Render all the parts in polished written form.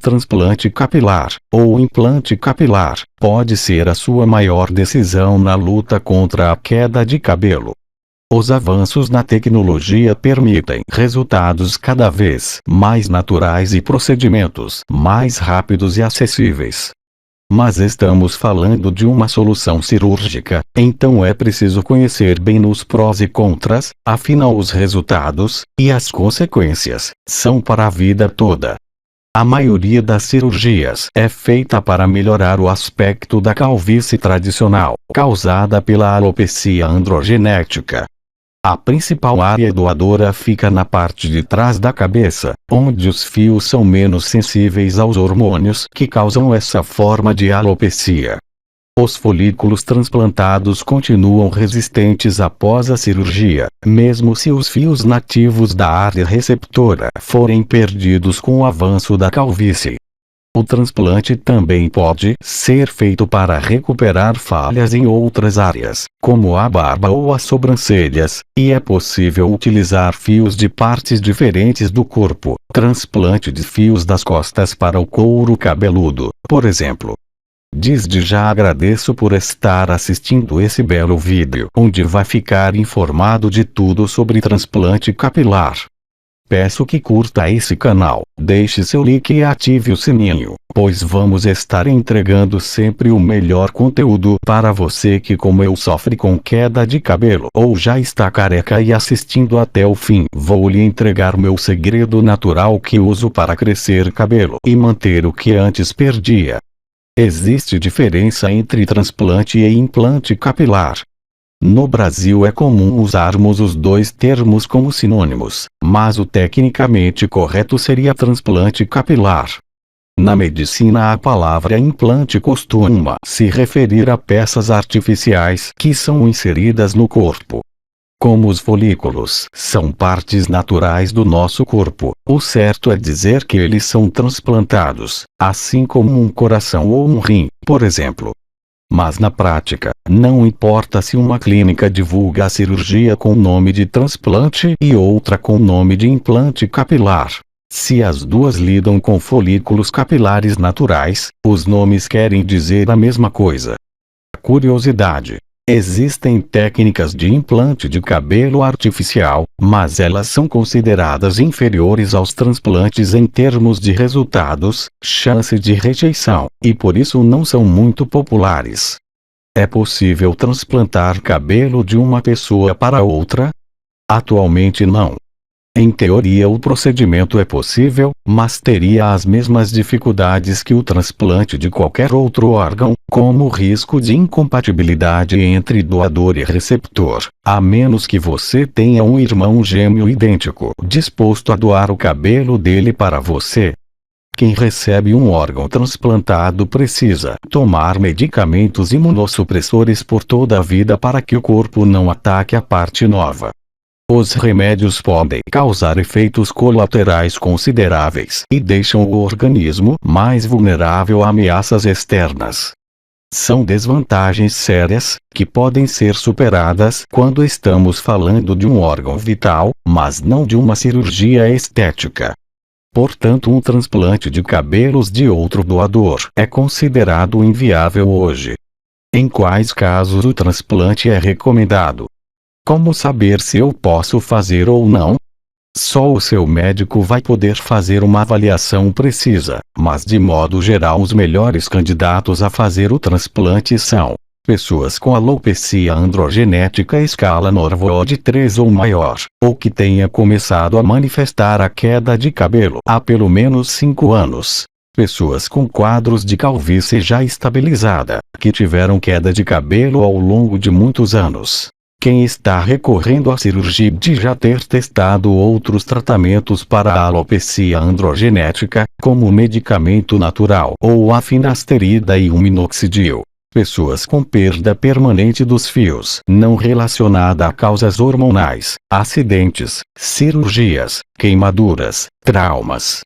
transplante capilar, ou implante capilar, pode ser a sua maior decisão na luta contra a queda de cabelo. Os avanços na tecnologia permitem resultados cada vez mais naturais e procedimentos mais rápidos e acessíveis. Mas estamos falando de uma solução cirúrgica, então é preciso conhecer bem os prós e contras, afinal os resultados, e as consequências, são para a vida toda. A maioria das cirurgias é feita para melhorar o aspecto da calvície tradicional, causada pela alopecia androgenética. A principal área doadora fica na parte de trás da cabeça, onde os fios são menos sensíveis aos hormônios que causam essa forma de alopecia. Os folículos transplantados continuam resistentes após a cirurgia, mesmo se os fios nativos da área receptora forem perdidos com o avanço da calvície. O transplante também pode ser feito para recuperar falhas em outras áreas, como a barba ou as sobrancelhas, e é possível utilizar fios de partes diferentes do corpo. Transplante de fios das costas para o couro cabeludo, por exemplo. Desde já agradeço por estar assistindo esse belo vídeo, onde vai ficar informado de tudo sobre transplante capilar. Peço que curta esse canal, deixe seu like e ative o sininho, pois vamos estar entregando sempre o melhor conteúdo para você que, como eu, sofre com queda de cabelo ou já está careca e assistindo até o fim. Vou lhe entregar meu segredo natural que uso para crescer cabelo e manter o que antes perdia. Existe diferença entre transplante e implante capilar. No Brasil é comum usarmos os dois termos como sinônimos, mas o tecnicamente correto seria transplante capilar. Na medicina a palavra implante costuma se referir a peças artificiais que são inseridas no corpo. Como os folículos são partes naturais do nosso corpo, o certo é dizer que eles são transplantados, assim como um coração ou um rim, por exemplo. Mas na prática, não importa se uma clínica divulga a cirurgia com o nome de transplante e outra com o nome de implante capilar. Se as duas lidam com folículos capilares naturais, os nomes querem dizer a mesma coisa. Curiosidade: existem técnicas de implante de cabelo artificial, mas elas são consideradas inferiores aos transplantes em termos de resultados, chance de rejeição, e por isso não são muito populares. É possível transplantar cabelo de uma pessoa para outra? Atualmente não. Em teoria o procedimento é possível, mas teria as mesmas dificuldades que o transplante de qualquer outro órgão, como o risco de incompatibilidade entre doador e receptor, a menos que você tenha um irmão gêmeo idêntico disposto a doar o cabelo dele para você. Quem recebe um órgão transplantado precisa tomar medicamentos imunossupressores por toda a vida para que o corpo não ataque a parte nova. Os remédios podem causar efeitos colaterais consideráveis e deixam o organismo mais vulnerável a ameaças externas. São desvantagens sérias, que podem ser superadas quando estamos falando de um órgão vital, mas não de uma cirurgia estética. Portanto, um transplante de cabelos de outro doador é considerado inviável hoje. Em quais casos o transplante é recomendado? Como saber se eu posso fazer ou não? Só o seu médico vai poder fazer uma avaliação precisa, mas de modo geral os melhores candidatos a fazer o transplante são pessoas com alopecia androgenética escala Norwood 3 ou maior, ou que tenha começado a manifestar a queda de cabelo há pelo menos 5 anos. Pessoas com quadros de calvície já estabilizada, que tiveram queda de cabelo ao longo de muitos anos. Quem está recorrendo à cirurgia de já ter testado outros tratamentos para a alopecia androgenética, como medicamento natural ou a finasterida e o minoxidil. Pessoas com perda permanente dos fios não relacionada a causas hormonais, acidentes, cirurgias, queimaduras, traumas.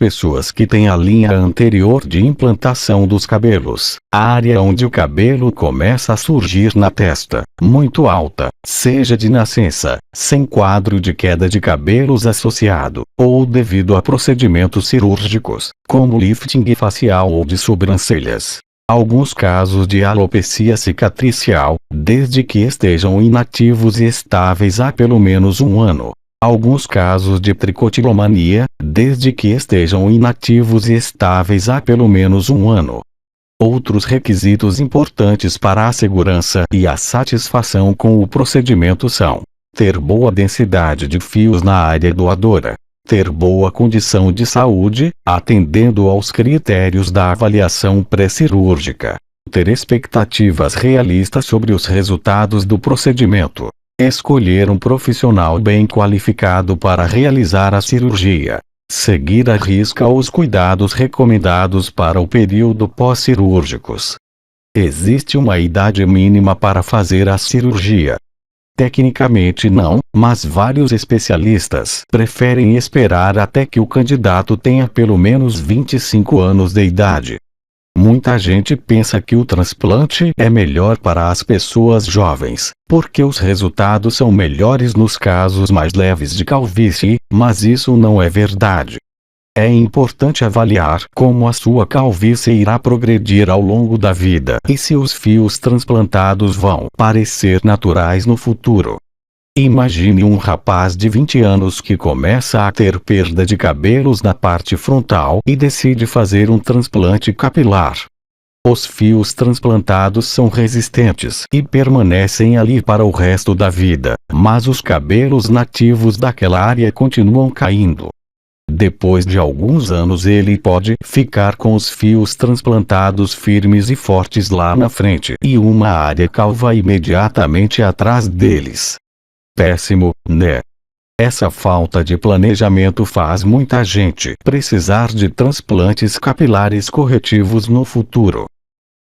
Pessoas que têm a linha anterior de implantação dos cabelos, a área onde o cabelo começa a surgir na testa, muito alta, seja de nascença, sem quadro de queda de cabelos associado, ou devido a procedimentos cirúrgicos, como lifting facial ou de sobrancelhas. Alguns casos de alopecia cicatricial, desde que estejam inativos e estáveis há pelo menos um ano. Alguns casos de tricotilomania, desde que estejam inativos e estáveis há pelo menos um ano. Outros requisitos importantes para a segurança e a satisfação com o procedimento são: ter boa densidade de fios na área doadora, ter boa condição de saúde, atendendo aos critérios da avaliação pré-cirúrgica, ter expectativas realistas sobre os resultados do procedimento, escolher um profissional bem qualificado para realizar a cirurgia, seguir à risca os cuidados recomendados para o período pós-cirúrgicos. Existe uma idade mínima para fazer a cirurgia? Tecnicamente não, mas vários especialistas preferem esperar até que o candidato tenha pelo menos 25 anos de idade. Muita gente pensa que o transplante é melhor para as pessoas jovens, porque os resultados são melhores nos casos mais leves de calvície, mas isso não é verdade. É importante avaliar como a sua calvície irá progredir ao longo da vida e se os fios transplantados vão parecer naturais no futuro. Imagine um rapaz de 20 anos que começa a ter perda de cabelos na parte frontal e decide fazer um transplante capilar. Os fios transplantados são resistentes e permanecem ali para o resto da vida, mas os cabelos nativos daquela área continuam caindo. Depois de alguns anos ele pode ficar com os fios transplantados firmes e fortes lá na frente e uma área calva imediatamente atrás deles. Péssimo, né? Essa falta de planejamento faz muita gente precisar de transplantes capilares corretivos no futuro.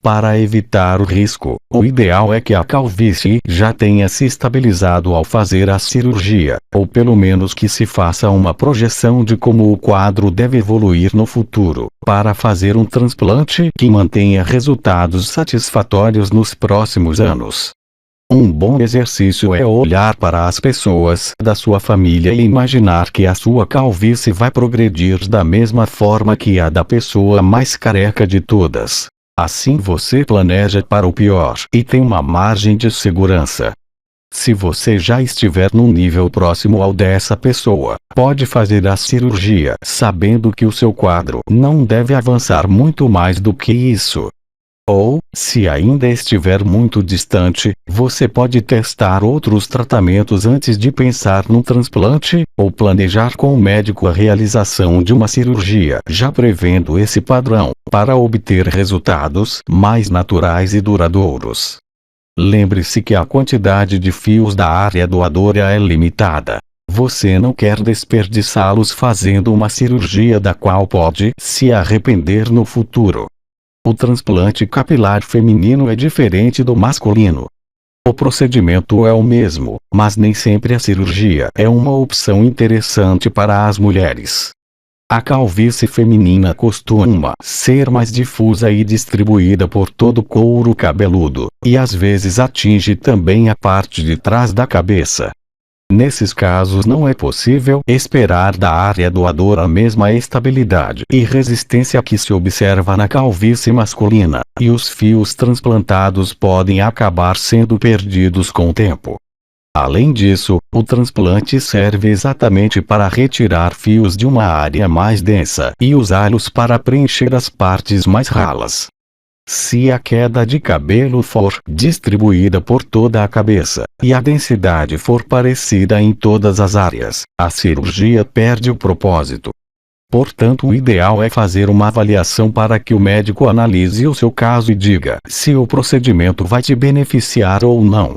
Para evitar o risco, o ideal é que a calvície já tenha se estabilizado ao fazer a cirurgia, ou pelo menos que se faça uma projeção de como o quadro deve evoluir no futuro, para fazer um transplante que mantenha resultados satisfatórios nos próximos anos. Um bom exercício é olhar para as pessoas da sua família e imaginar que a sua calvície vai progredir da mesma forma que a da pessoa mais careca de todas. Assim você planeja para o pior e tem uma margem de segurança. Se você já estiver num nível próximo ao dessa pessoa, pode fazer a cirurgia sabendo que o seu quadro não deve avançar muito mais do que isso. Ou, se ainda estiver muito distante, você pode testar outros tratamentos antes de pensar num transplante, ou planejar com o médico a realização de uma cirurgia, já prevendo esse padrão, para obter resultados mais naturais e duradouros. Lembre-se que a quantidade de fios da área doadora é limitada. Você não quer desperdiçá-los fazendo uma cirurgia da qual pode se arrepender no futuro. O transplante capilar feminino é diferente do masculino. O procedimento é o mesmo, mas nem sempre a cirurgia é uma opção interessante para as mulheres. A calvície feminina costuma ser mais difusa e distribuída por todo o couro cabeludo, e às vezes atinge também a parte de trás da cabeça. Nesses casos não é possível esperar da área doadora a mesma estabilidade e resistência que se observa na calvície masculina, e os fios transplantados podem acabar sendo perdidos com o tempo. Além disso, o transplante serve exatamente para retirar fios de uma área mais densa e usá-los para preencher as partes mais ralas. Se a queda de cabelo for distribuída por toda a cabeça, e a densidade for parecida em todas as áreas, a cirurgia perde o propósito. Portanto, o ideal é fazer uma avaliação para que o médico analise o seu caso e diga se o procedimento vai te beneficiar ou não.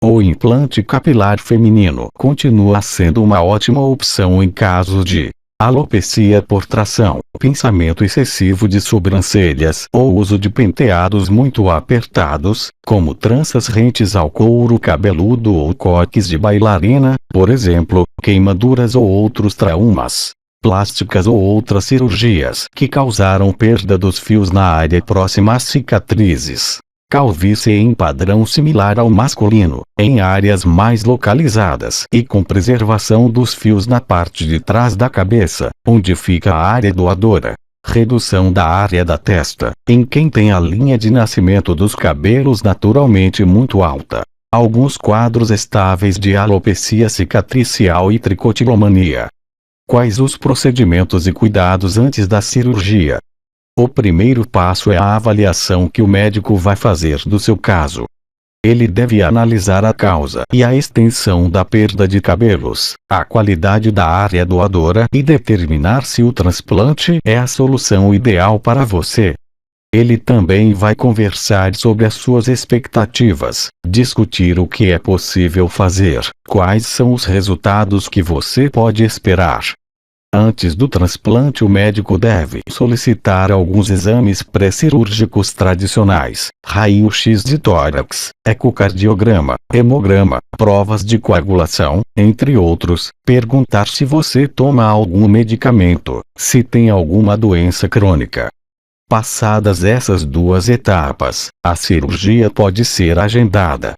O implante capilar feminino continua sendo uma ótima opção em casos de alopecia por tração, pinçamento excessivo de sobrancelhas ou uso de penteados muito apertados, como tranças rentes ao couro cabeludo ou coques de bailarina, por exemplo, queimaduras ou outros traumas. plásticas ou outras cirurgias que causaram perda dos fios na área próxima às cicatrizes. Calvície em padrão similar ao masculino, em áreas mais localizadas e com preservação dos fios na parte de trás da cabeça, onde fica a área doadora. Redução da área da testa, em quem tem a linha de nascimento dos cabelos naturalmente muito alta. Alguns quadros estáveis de alopecia cicatricial e tricotilomania. Quais os procedimentos e cuidados antes da cirurgia? O primeiro passo é a avaliação que o médico vai fazer do seu caso. Ele deve analisar a causa e a extensão da perda de cabelos, a qualidade da área doadora e determinar se o transplante é a solução ideal para você. Ele também vai conversar sobre as suas expectativas, discutir o que é possível fazer, quais são os resultados que você pode esperar. Antes do transplante, o médico deve solicitar alguns exames pré-cirúrgicos tradicionais, raio-x de tórax, ecocardiograma, hemograma, provas de coagulação, entre outros, perguntar se você toma algum medicamento, se tem alguma doença crônica. Passadas essas duas etapas, a cirurgia pode ser agendada.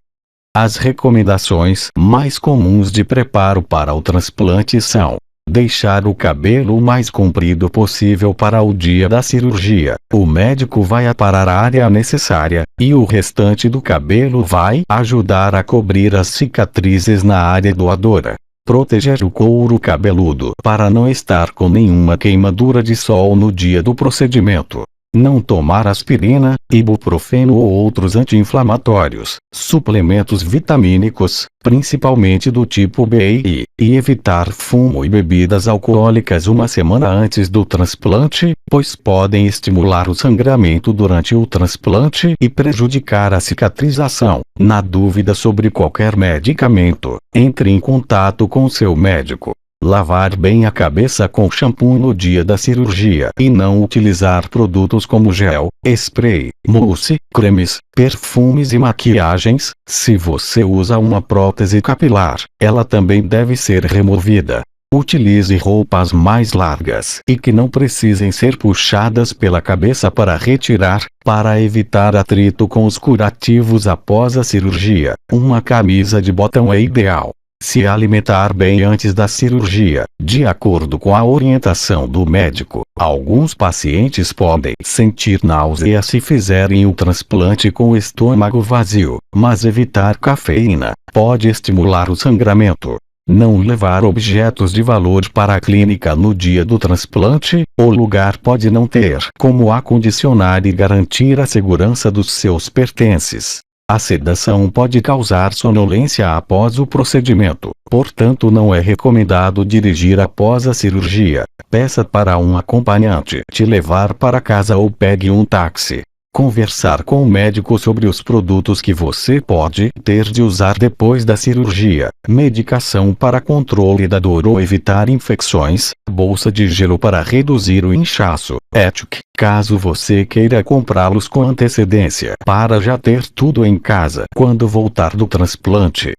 As recomendações mais comuns de preparo para o transplante são: deixar o cabelo o mais comprido possível para o dia da cirurgia. O médico vai aparar a área necessária, e o restante do cabelo vai ajudar a cobrir as cicatrizes na área doadora. Proteger o couro cabeludo para não estar com nenhuma queimadura de sol no dia do procedimento. Não tomar aspirina, ibuprofeno ou outros anti-inflamatórios, suplementos vitamínicos, principalmente do tipo B e evitar fumo e bebidas alcoólicas uma semana antes do transplante, pois podem estimular o sangramento durante o transplante e prejudicar a cicatrização. Na dúvida sobre qualquer medicamento, entre em contato com seu médico. Lavar bem a cabeça com shampoo no dia da cirurgia e não utilizar produtos como gel, spray, mousse, cremes, perfumes e maquiagens. Se você usa uma prótese capilar, ela também deve ser removida. Utilize roupas mais largas e que não precisem ser puxadas pela cabeça para retirar, para evitar atrito com os curativos após a cirurgia. Uma camisa de botão é ideal. Se alimentar bem antes da cirurgia, de acordo com a orientação do médico. Alguns pacientes podem sentir náusea se fizerem o transplante com o estômago vazio, mas evitar cafeína pode estimular o sangramento. Não levar objetos de valor para a clínica no dia do transplante. O lugar pode não ter como acondicionar e garantir a segurança dos seus pertences. A sedação pode causar sonolência após o procedimento, portanto não é recomendado dirigir após a cirurgia. Peça para um acompanhante te levar para casa ou pegue um táxi. Conversar com o médico sobre os produtos que você pode ter de usar depois da cirurgia. Medicação para controle da dor ou evitar infecções. Bolsa de gelo para reduzir o inchaço. Etuc, caso você queira comprá-los com antecedência para já ter tudo em casa quando voltar do transplante.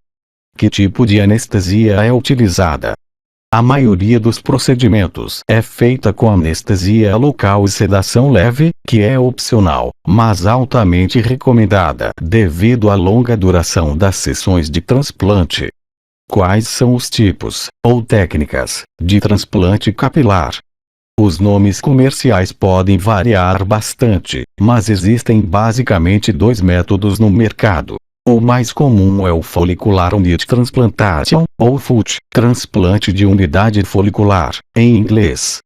Que tipo de anestesia é utilizada? A maioria dos procedimentos é feita com anestesia local e sedação leve, que é opcional, mas altamente recomendada devido à longa duração das sessões de transplante. Quais são os tipos, ou técnicas, de transplante capilar? Os nomes comerciais podem variar bastante, mas existem basicamente dois métodos no mercado. O mais comum é o Follicular Unit Transplantation, ou FUT, transplante de unidade folicular, em inglês.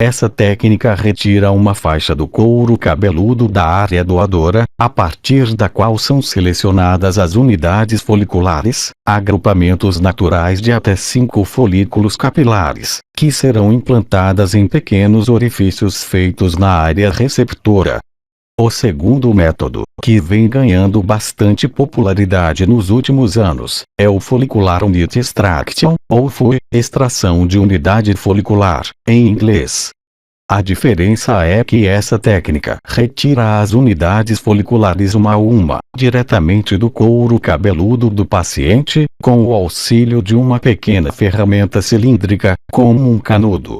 Essa técnica retira uma faixa do couro cabeludo da área doadora, a partir da qual são selecionadas as unidades foliculares, agrupamentos naturais de até 5 folículos capilares, que serão implantadas em pequenos orifícios feitos na área receptora. O segundo método, que vem ganhando bastante popularidade nos últimos anos, é o Follicular Unit Extraction, ou FUE, extração de unidade folicular, em inglês. A diferença é que essa técnica retira as unidades foliculares uma a uma, diretamente do couro cabeludo do paciente, com o auxílio de uma pequena ferramenta cilíndrica, como um canudo.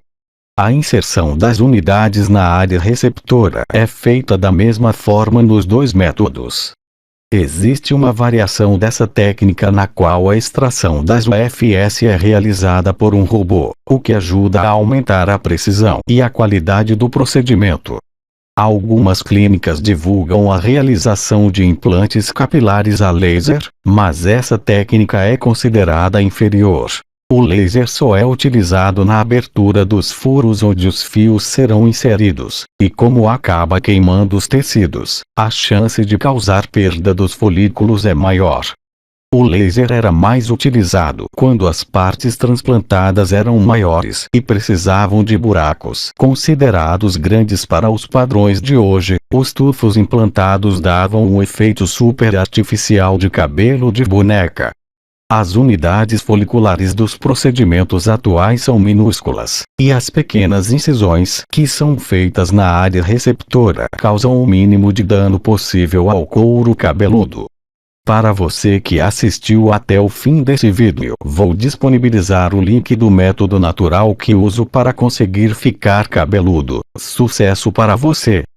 A inserção das unidades na área receptora é feita da mesma forma nos dois métodos. Existe uma variação dessa técnica na qual a extração das UFS é realizada por um robô, o que ajuda a aumentar a precisão e a qualidade do procedimento. Algumas clínicas divulgam a realização de implantes capilares a laser, mas essa técnica é considerada inferior. O laser só é utilizado na abertura dos furos onde os fios serão inseridos, e como acaba queimando os tecidos, a chance de causar perda dos folículos é maior. O laser era mais utilizado quando as partes transplantadas eram maiores e precisavam de buracos considerados grandes para os padrões de hoje. Os tufos implantados davam um efeito super artificial de cabelo de boneca. As unidades foliculares dos procedimentos atuais são minúsculas, e as pequenas incisões que são feitas na área receptora causam o mínimo de dano possível ao couro cabeludo. Para você que assistiu até o fim desse vídeo, vou disponibilizar o link do método natural que uso para conseguir ficar cabeludo. Sucesso para você!